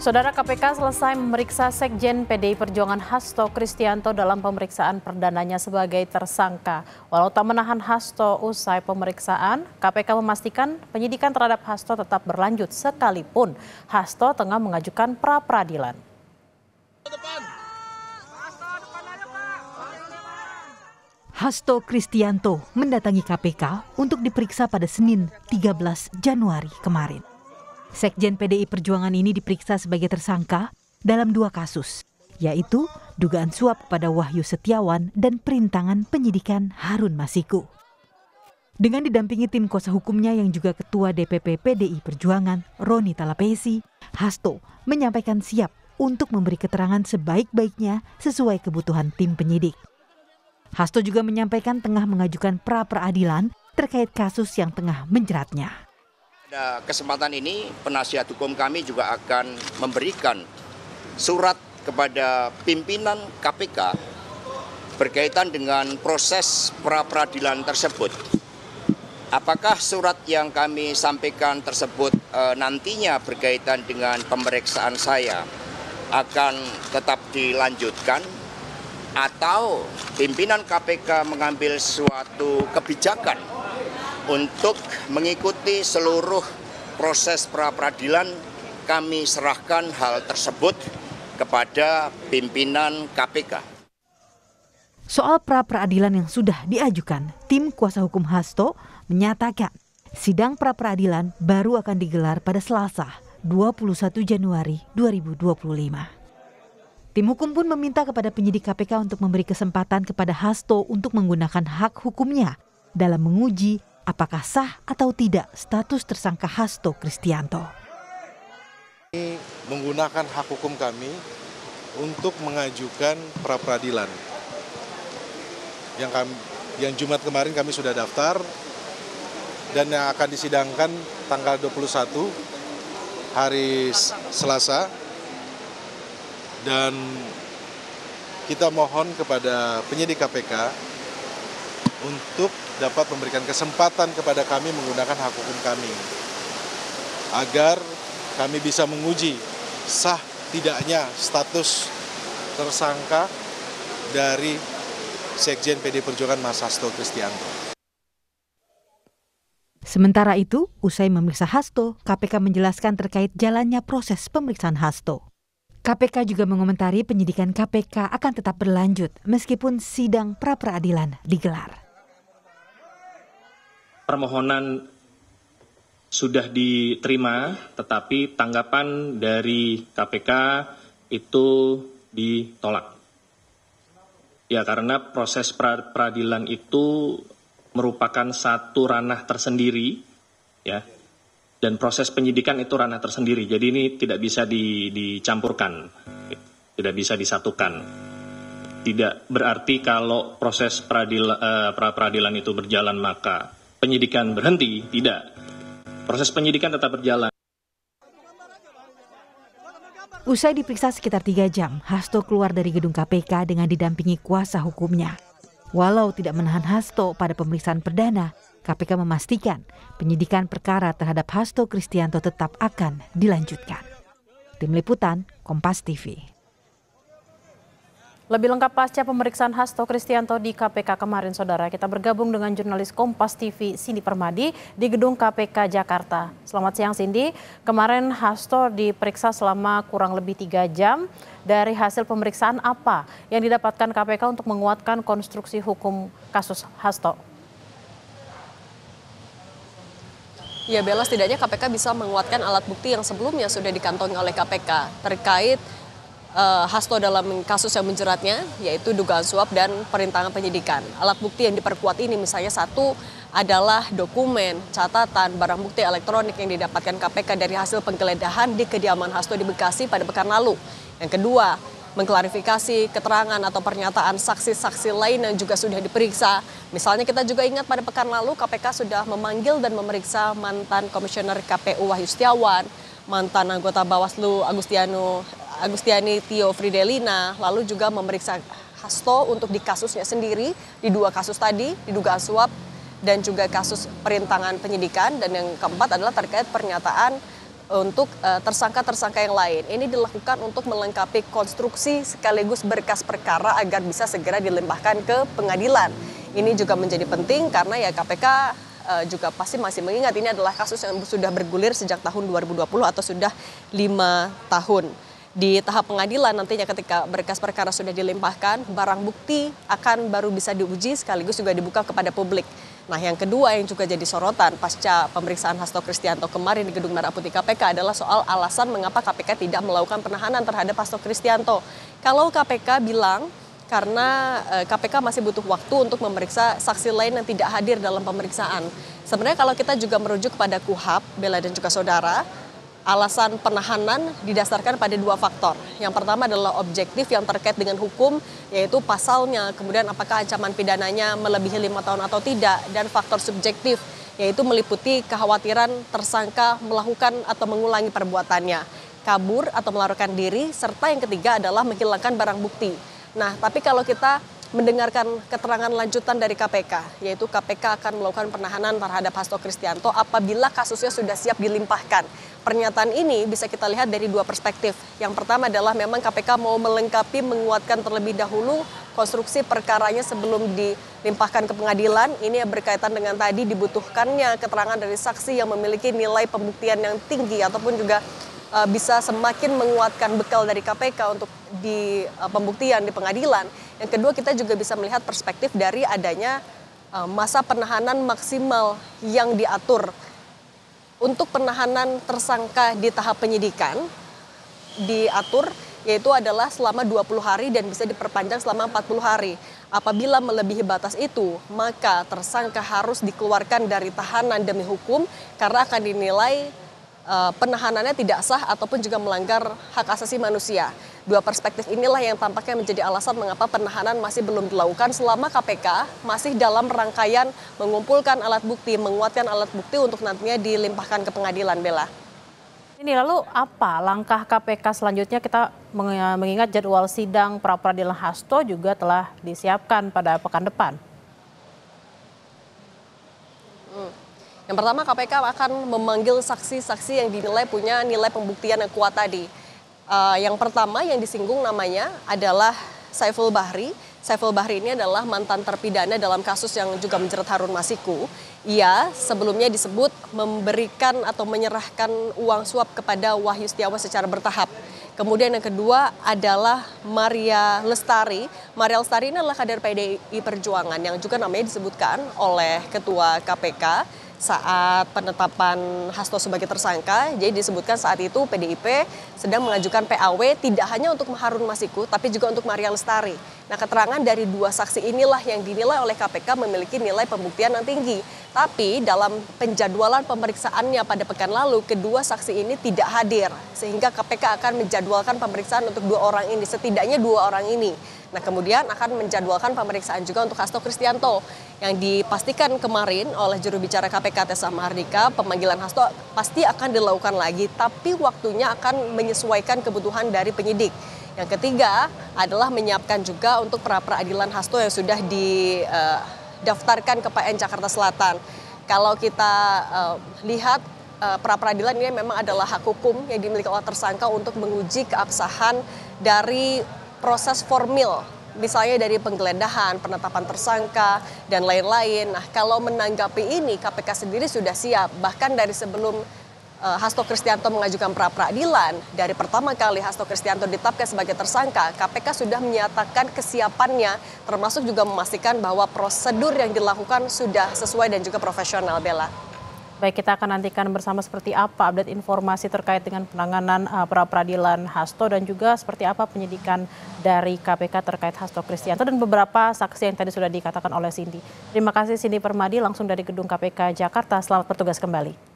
Saudara, KPK selesai memeriksa Sekjen PDI Perjuangan Hasto Kristianto dalam pemeriksaan perdananya sebagai tersangka. Walau tak menahan Hasto usai pemeriksaan, KPK memastikan penyidikan terhadap Hasto tetap berlanjut sekalipun Hasto tengah mengajukan pra-peradilan. Hasto Kristianto mendatangi KPK untuk diperiksa pada Senin 13 Januari kemarin. Sekjen PDI Perjuangan ini diperiksa sebagai tersangka dalam 2 kasus, yaitu dugaan suap kepada Wahyu Setiawan dan perintangan penyidikan Harun Masiku. Dengan didampingi tim kuasa hukumnya yang juga Ketua DPP PDI Perjuangan, Roni Talapesi, Hasto menyampaikan siap untuk memberi keterangan sebaik-baiknya sesuai kebutuhan tim penyidik. Hasto juga menyampaikan tengah mengajukan pra-peradilan terkait kasus yang tengah menjeratnya. Pada kesempatan ini, penasihat hukum kami juga akan memberikan surat kepada pimpinan KPK berkaitan dengan proses pra-peradilan tersebut. Apakah surat yang kami sampaikan tersebut nantinya berkaitan dengan pemeriksaan saya akan tetap dilanjutkan atau pimpinan KPK mengambil suatu kebijakan untuk mengikuti seluruh proses pra-peradilan, kami serahkan hal tersebut kepada pimpinan KPK. Soal pra-peradilan yang sudah diajukan, tim kuasa hukum Hasto menyatakan sidang pra-peradilan baru akan digelar pada Selasa 21 Januari 2025. Tim hukum pun meminta kepada penyidik KPK untuk memberi kesempatan kepada Hasto untuk menggunakan hak hukumnya dalam menguji apakah sah atau tidak status tersangka Hasto Kristianto. Menggunakan hak hukum kami untuk mengajukan pra-peradilan. Yang Jumat kemarin kami sudah daftar dan yang akan disidangkan tanggal 21 hari Selasa. Dan kita mohon kepada penyidik KPK untuk dapat memberikan kesempatan kepada kami menggunakan hak hukum kami agar kami bisa menguji sah tidaknya status tersangka dari Sekjen PDI Perjuangan Mas Hasto Kristianto. Sementara itu, usai memeriksa Hasto, KPK menjelaskan terkait jalannya proses pemeriksaan Hasto. KPK juga mengomentari penyidikan KPK akan tetap berlanjut meskipun sidang pra-peradilan digelar. Permohonan sudah diterima, tetapi tanggapan dari KPK itu ditolak. Ya, karena proses peradilan itu merupakan satu ranah tersendiri, ya, dan proses penyidikan itu ranah tersendiri. Jadi ini tidak bisa dicampurkan, tidak bisa disatukan. Tidak berarti kalau proses peradilan itu berjalan maka penyidikan berhenti, tidak. Proses penyidikan tetap berjalan. Usai diperiksa sekitar 3 jam, Hasto keluar dari gedung KPK dengan didampingi kuasa hukumnya. Walau tidak menahan Hasto pada pemeriksaan perdana, KPK memastikan penyidikan perkara terhadap Hasto Kristianto tetap akan dilanjutkan. Tim Liputan, Kompas TV. Lebih lengkap pasca pemeriksaan Hasto Kristianto di KPK kemarin, saudara, kita bergabung dengan jurnalis Kompas TV Cindy Permadi di gedung KPK Jakarta. Selamat siang, Cindy. Kemarin Hasto diperiksa selama kurang lebih 3 jam. Dari hasil pemeriksaan apa yang didapatkan KPK untuk menguatkan konstruksi hukum kasus Hasto? Ya Bella, setidaknya KPK bisa menguatkan alat bukti yang sebelumnya sudah dikantongi oleh KPK terkait Hasto dalam kasus yang menjeratnya, yaitu dugaan suap dan perintangan penyidikan. Alat bukti yang diperkuat ini misalnya satu adalah dokumen, catatan, barang bukti elektronik yang didapatkan KPK dari hasil penggeledahan di kediaman Hasto di Bekasi pada pekan lalu. Yang kedua, mengklarifikasi keterangan atau pernyataan saksi-saksi lain yang juga sudah diperiksa. Misalnya kita juga ingat pada pekan lalu KPK sudah memanggil dan memeriksa mantan komisioner KPU Wahyu Setiawan, mantan anggota Bawaslu Agustiani Tio Fridelina, lalu juga memeriksa Hasto untuk di kasusnya sendiri, di 2 kasus tadi, di dugaan suap dan juga kasus perintangan penyidikan. Dan yang keempat adalah terkait pernyataan untuk tersangka-tersangka yang lain. Ini dilakukan untuk melengkapi konstruksi sekaligus berkas perkara agar bisa segera dilimpahkan ke pengadilan. Ini juga menjadi penting karena ya KPK juga pasti masih mengingat ini adalah kasus yang sudah bergulir sejak tahun 2020 atau sudah 5 tahun. Di tahap pengadilan nantinya ketika berkas perkara sudah dilimpahkan, barang bukti akan baru bisa diuji sekaligus juga dibuka kepada publik. Nah, yang kedua yang juga jadi sorotan pasca pemeriksaan Hasto Kristianto kemarin di Gedung Merah Putih KPK adalah soal alasan mengapa KPK tidak melakukan penahanan terhadap Hasto Kristianto. Kalau KPK bilang karena KPK masih butuh waktu untuk memeriksa saksi lain yang tidak hadir dalam pemeriksaan. Sebenarnya kalau kita juga merujuk kepada KUHP, Bella dan juga saudara, alasan penahanan didasarkan pada 2 faktor. Yang pertama adalah objektif yang terkait dengan hukum, yaitu pasalnya, kemudian apakah ancaman pidananya melebihi 5 tahun atau tidak, dan faktor subjektif, yaitu meliputi kekhawatiran tersangka melakukan atau mengulangi perbuatannya, kabur atau melarikan diri, serta yang ketiga adalah menghilangkan barang bukti. Nah, tapi kalau kita mendengarkan keterangan lanjutan dari KPK, yaitu KPK akan melakukan penahanan terhadap Hasto Kristianto apabila kasusnya sudah siap dilimpahkan. Pernyataan ini bisa kita lihat dari 2 perspektif. Yang pertama adalah memang KPK mau melengkapi, menguatkan terlebih dahulu konstruksi perkaranya sebelum dilimpahkan ke pengadilan. Ini berkaitan dengan tadi dibutuhkannya keterangan dari saksi yang memiliki nilai pembuktian yang tinggi ataupun juga bisa semakin menguatkan bekal dari KPK untuk di pembuktian di pengadilan. Yang kedua, kita juga bisa melihat perspektif dari adanya masa penahanan maksimal yang diatur. Untuk penahanan tersangka di tahap penyidikan diatur yaitu adalah selama 20 hari dan bisa diperpanjang selama 40 hari. Apabila melebihi batas itu, maka tersangka harus dikeluarkan dari tahanan demi hukum karena akan dinilai penahanannya tidak sah ataupun juga melanggar hak asasi manusia. 2 perspektif inilah yang tampaknya menjadi alasan mengapa penahanan masih belum dilakukan selama KPK masih dalam rangkaian mengumpulkan alat bukti, menguatkan alat bukti untuk nantinya dilimpahkan ke pengadilan, Bella. Ini lalu apa langkah KPK selanjutnya? Kita mengingat jadwal sidang pra-peradilan Hasto juga telah disiapkan pada pekan depan. Yang pertama, KPK akan memanggil saksi-saksi yang dinilai punya nilai pembuktian yang kuat tadi. Yang pertama yang disinggung namanya adalah Saiful Bahri. Saiful Bahri ini adalah mantan terpidana dalam kasus yang juga menjerat Harun Masiku. Ia sebelumnya disebut memberikan atau menyerahkan uang suap kepada Wahyu Setiawan secara bertahap. Kemudian yang kedua adalah Maria Lestari. Maria Lestari ini adalah kader PDI Perjuangan yang juga namanya disebutkan oleh Ketua KPK saat penetapan Hasto sebagai tersangka. Jadi disebutkan saat itu PDIP sedang mengajukan PAW tidak hanya untuk Harun Masiku tapi juga untuk Maria Lestari. Nah, keterangan dari 2 saksi inilah yang dinilai oleh KPK memiliki nilai pembuktian yang tinggi. Tapi dalam penjadwalan pemeriksaannya pada pekan lalu, kedua saksi ini tidak hadir. Sehingga KPK akan menjadwalkan pemeriksaan untuk 2 orang ini, setidaknya 2 orang ini. Nah, kemudian akan menjadwalkan pemeriksaan juga untuk Hasto Kristianto. Yang dipastikan kemarin oleh juru bicara KPK Tessa Mahardika, pemanggilan Hasto pasti akan dilakukan lagi, tapi waktunya akan menyesuaikan kebutuhan dari penyidik. Yang ketiga adalah menyiapkan juga untuk pra-peradilan Hasto yang sudah didaftarkan ke PN Jakarta Selatan. Kalau kita lihat pra-peradilan ini memang adalah hak hukum yang dimiliki oleh tersangka untuk menguji keabsahan dari proses formil, misalnya dari penggeledahan, penetapan tersangka, dan lain-lain. Nah, kalau menanggapi ini, KPK sendiri sudah siap. Bahkan dari sebelum Hasto Kristianto mengajukan pra-peradilan, dari pertama kali Hasto Kristianto ditetapkan sebagai tersangka, KPK sudah menyatakan kesiapannya, termasuk juga memastikan bahwa prosedur yang dilakukan sudah sesuai dan juga profesional, Bella. Baik, kita akan nantikan bersama seperti apa update informasi terkait dengan penanganan pra-peradilan Hasto dan juga seperti apa penyidikan dari KPK terkait Hasto Kristianto dan beberapa saksi yang tadi sudah dikatakan oleh Cindy. Terima kasih Cindy Permadi langsung dari Gedung KPK Jakarta. Selamat bertugas kembali.